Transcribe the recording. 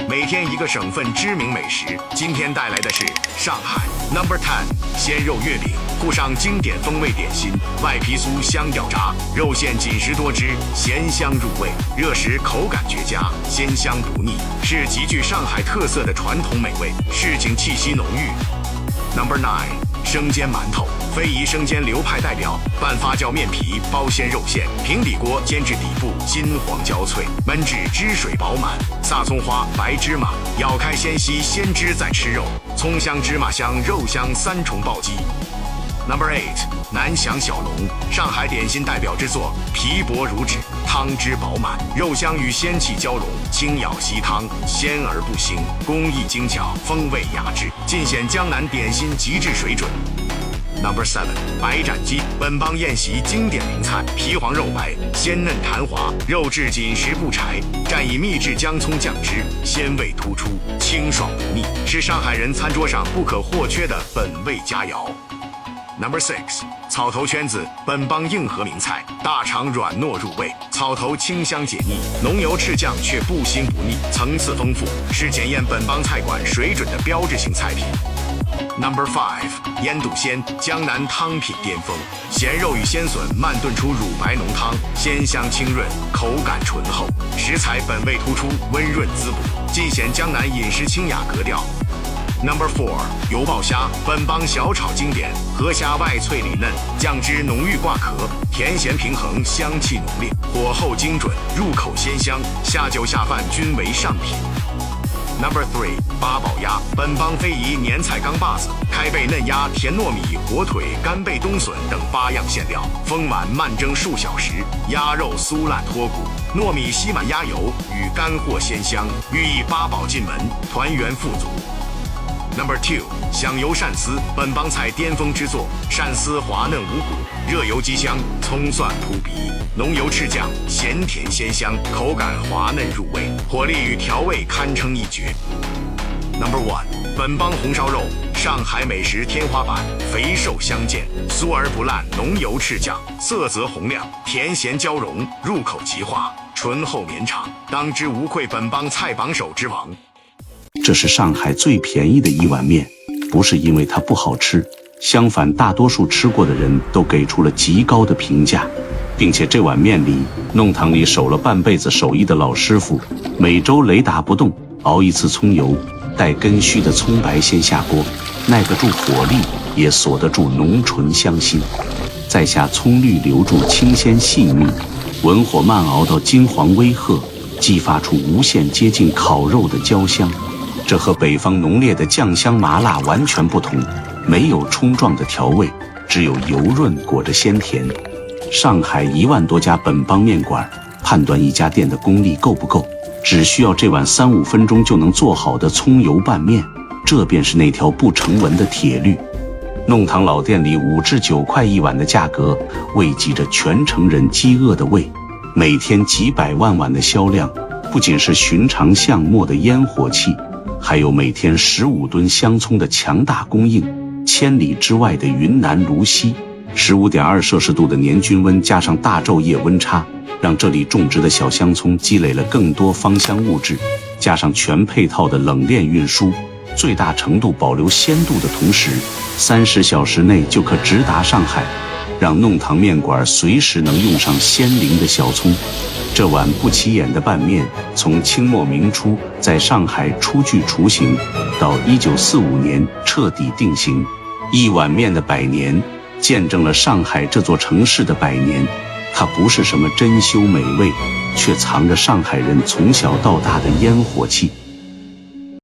每天一个省份知名美食，今天带来的是上海 No.10 鲜肉月饼，附上经典风味点心，外皮酥香掉渣，肉馅紧实多汁，咸香入味，热时口感绝佳，鲜香不腻，是极具上海特色的传统美味，市井气息浓郁。No.9生煎馒头，非遗生煎流派代表，半发酵面皮包鲜肉馅，平底锅煎至底部金黄焦脆，焖至汁水饱满，撒葱花、白芝麻，咬开鲜吸鲜汁再吃肉，葱香、芝麻香、肉香三重暴击。No.8南翔小笼，上海点心代表之作，皮薄如纸，汤汁饱满，肉香与鲜气交融，轻咬吸汤，鲜而不腥，工艺精巧，风味雅致，尽显江南点心极致水准。No.7白斩鸡，本帮宴席经典名菜，皮黄肉白，鲜嫩弹滑，肉质紧实不柴，蘸以秘制姜葱酱汁，鲜味突出，清爽不腻，是上海人餐桌上不可或缺的本味佳肴。No.6草头圈子，本帮硬核名菜，大肠软糯入味，草头清香解腻，浓油赤酱却不腥不腻，层次丰富，是检验本帮菜馆水准的标志性菜品。No.5腌笃鲜，江南汤品巅峰，咸肉与鲜笋慢炖出乳白浓汤，鲜香清润，口感醇厚，食材本味突出，温润滋补，尽显江南饮食清雅格调。No.4油爆虾，本帮小炒经典，河虾外脆里嫩，酱汁浓郁挂壳，甜咸平衡，香气浓烈，火候精准，入口鲜香，下酒下饭均为上品。No.3八宝鸭，本帮非遗年菜钢把子，开背嫩鸭、甜糯米、火腿、干贝冬笋等8样馅料，丰满慢蒸数小时，鸭肉酥烂脱骨，糯米吸满鸭油，与干货鲜香，寓意八宝进门，团圆富足。No.2响油鳝丝，本帮菜巅峰之作，鳝丝滑嫩无骨，热油鸡香，葱蒜扑鼻，浓油赤酱，咸甜鲜香，口感滑嫩入味，火力与调味堪称一绝。No.1本帮红烧肉，上海美食天花板，肥瘦相间，酥而不烂，浓油赤酱，色泽红亮，甜咸交融，入口即化，醇厚绵长，当之无愧本帮菜榜首之王。这是上海最便宜的一碗面，不是因为它不好吃，相反，大多数吃过的人都给出了极高的评价，并且这碗面里，弄堂里守了半辈子手艺的老师傅，每周雷打不动熬一次葱油，带根须的葱白先下锅，耐得住火力，也锁得住浓醇香辛，再下葱绿留住清鲜细腻，文火慢熬到金黄微褐，激发出无限接近烤肉的焦香。这和北方浓烈的酱香麻辣完全不同，没有冲撞的调味，只有油润裹着鲜甜。上海1万多家本帮面馆，判断一家店的功力够不够，只需要这碗3-5分钟就能做好的葱油拌面，这便是那条不成文的铁律。弄堂老店里5至9块一碗的价格，慰藉着全城人饥饿的胃。每天几百万碗的销量，不仅是寻常巷陌的烟火气，还有每天15吨香葱的强大供应，千里之外的云南泸溪，15.2摄氏度的年均温加上大昼夜温差，让这里种植的小香葱积累了更多芳香物质，加上全配套的冷链运输，最大程度保留鲜度的同时，30小时内就可直达上海，让弄堂面馆随时能用上鲜灵的小葱。这碗不起眼的拌面，从清末明初在上海初具雏形，到1945年彻底定型。一碗面的100年，见证了上海这座城市的100年。它不是什么珍馐美味，却藏着上海人从小到大的烟火气。